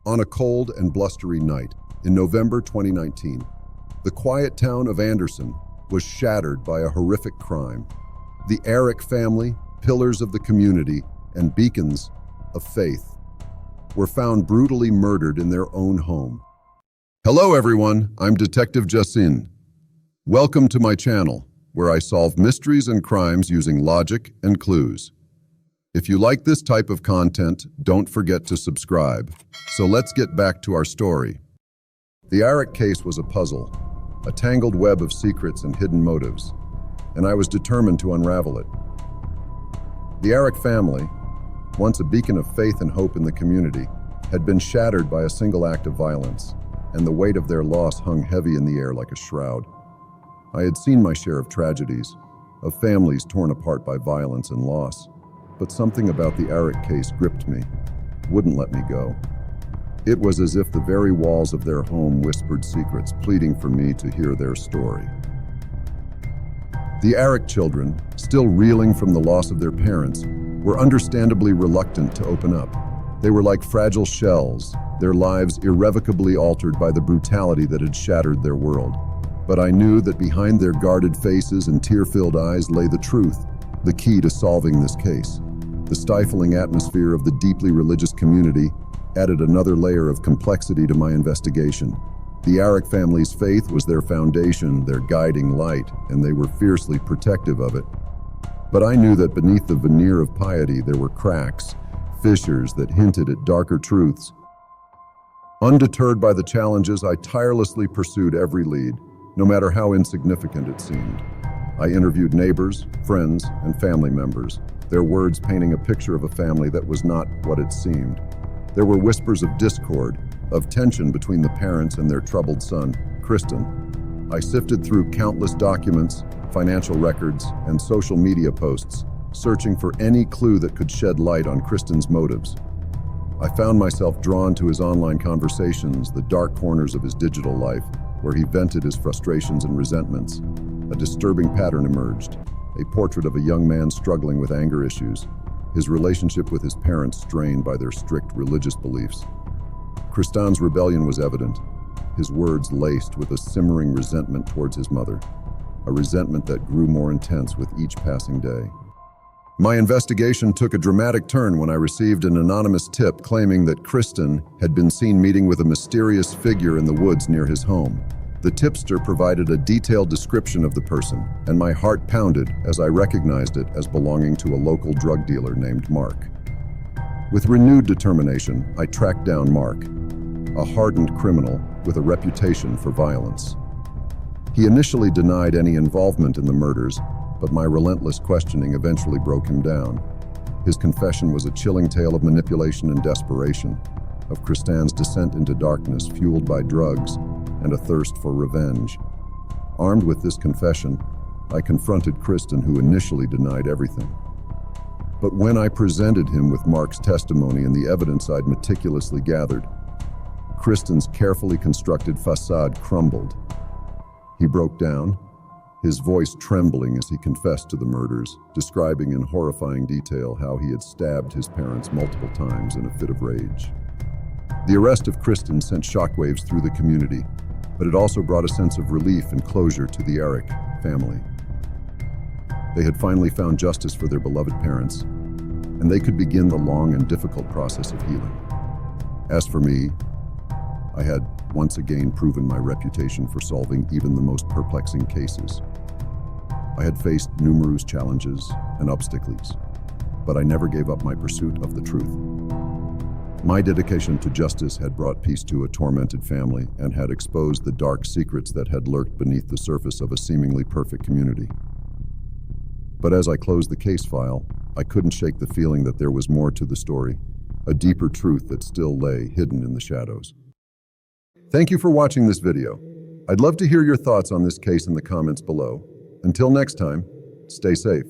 On a cold and blustery night in November 2019, the quiet town of Anderson was shattered by a horrific crime. The Arric family, pillars of the community and beacons of faith, were found brutally murdered in their own home. Hello everyone, I'm Detective Cristan. Welcome to my channel, where I solve mysteries and crimes using logic and clues. If you like this type of content, don't forget to subscribe. So let's get back to our story. The Arric case was a puzzle, a tangled web of secrets and hidden motives, and I was determined to unravel it. The Arric family, once a beacon of faith and hope in the community, had been shattered by a single act of violence, and the weight of their loss hung heavy in the air like a shroud. I had seen my share of tragedies, of families torn apart by violence and loss, but something about the Arric case gripped me, wouldn't let me go. It was as if the very walls of their home whispered secrets, pleading for me to hear their story. The Arric children, still reeling from the loss of their parents, were understandably reluctant to open up. They were like fragile shells, their lives irrevocably altered by the brutality that had shattered their world. But I knew that behind their guarded faces and tear-filled eyes lay the truth, the key to solving this case. The stifling atmosphere of the deeply religious community added another layer of complexity to my investigation. The Arric family's faith was their foundation, their guiding light, and they were fiercely protective of it. But I knew that beneath the veneer of piety there were cracks, fissures that hinted at darker truths. Undeterred by the challenges, I tirelessly pursued every lead, no matter how insignificant it seemed. I interviewed neighbors, friends, and family members, their words painting a picture of a family that was not what it seemed. There were whispers of discord, of tension between the parents and their troubled son, Cristan. I sifted through countless documents, financial records, and social media posts, searching for any clue that could shed light on Cristan's motives. I found myself drawn to his online conversations, the dark corners of his digital life, where he vented his frustrations and resentments. A disturbing pattern emerged, a portrait of a young man struggling with anger issues, his relationship with his parents strained by their strict religious beliefs. Cristan's rebellion was evident, his words laced with a simmering resentment towards his mother, a resentment that grew more intense with each passing day. My investigation took a dramatic turn when I received an anonymous tip claiming that Cristan had been seen meeting with a mysterious figure in the woods near his home. The tipster provided a detailed description of the person, and my heart pounded as I recognized it as belonging to a local drug dealer named Mark. With renewed determination, I tracked down Mark, a hardened criminal with a reputation for violence. He initially denied any involvement in the murders, but my relentless questioning eventually broke him down. His confession was a chilling tale of manipulation and desperation, of Cristan's descent into darkness fueled by drugs and a thirst for revenge. Armed with this confession, I confronted Cristan, who initially denied everything. But when I presented him with Mark's testimony and the evidence I'd meticulously gathered, Cristan's carefully constructed facade crumbled. He broke down, his voice trembling as he confessed to the murders, describing in horrifying detail how he had stabbed his parents multiple times in a fit of rage. The arrest of Cristan sent shockwaves through the community, but it also brought a sense of relief and closure to the Arric family. They had finally found justice for their beloved parents, and they could begin the long and difficult process of healing. As for me, I had once again proven my reputation for solving even the most perplexing cases. I had faced numerous challenges and obstacles, but I never gave up my pursuit of the truth. My dedication to justice had brought peace to a tormented family and had exposed the dark secrets that had lurked beneath the surface of a seemingly perfect community. But as I closed the case file, I couldn't shake the feeling that there was more to the story, a deeper truth that still lay hidden in the shadows. Thank you for watching this video. I'd love to hear your thoughts on this case in the comments below. Until next time, stay safe.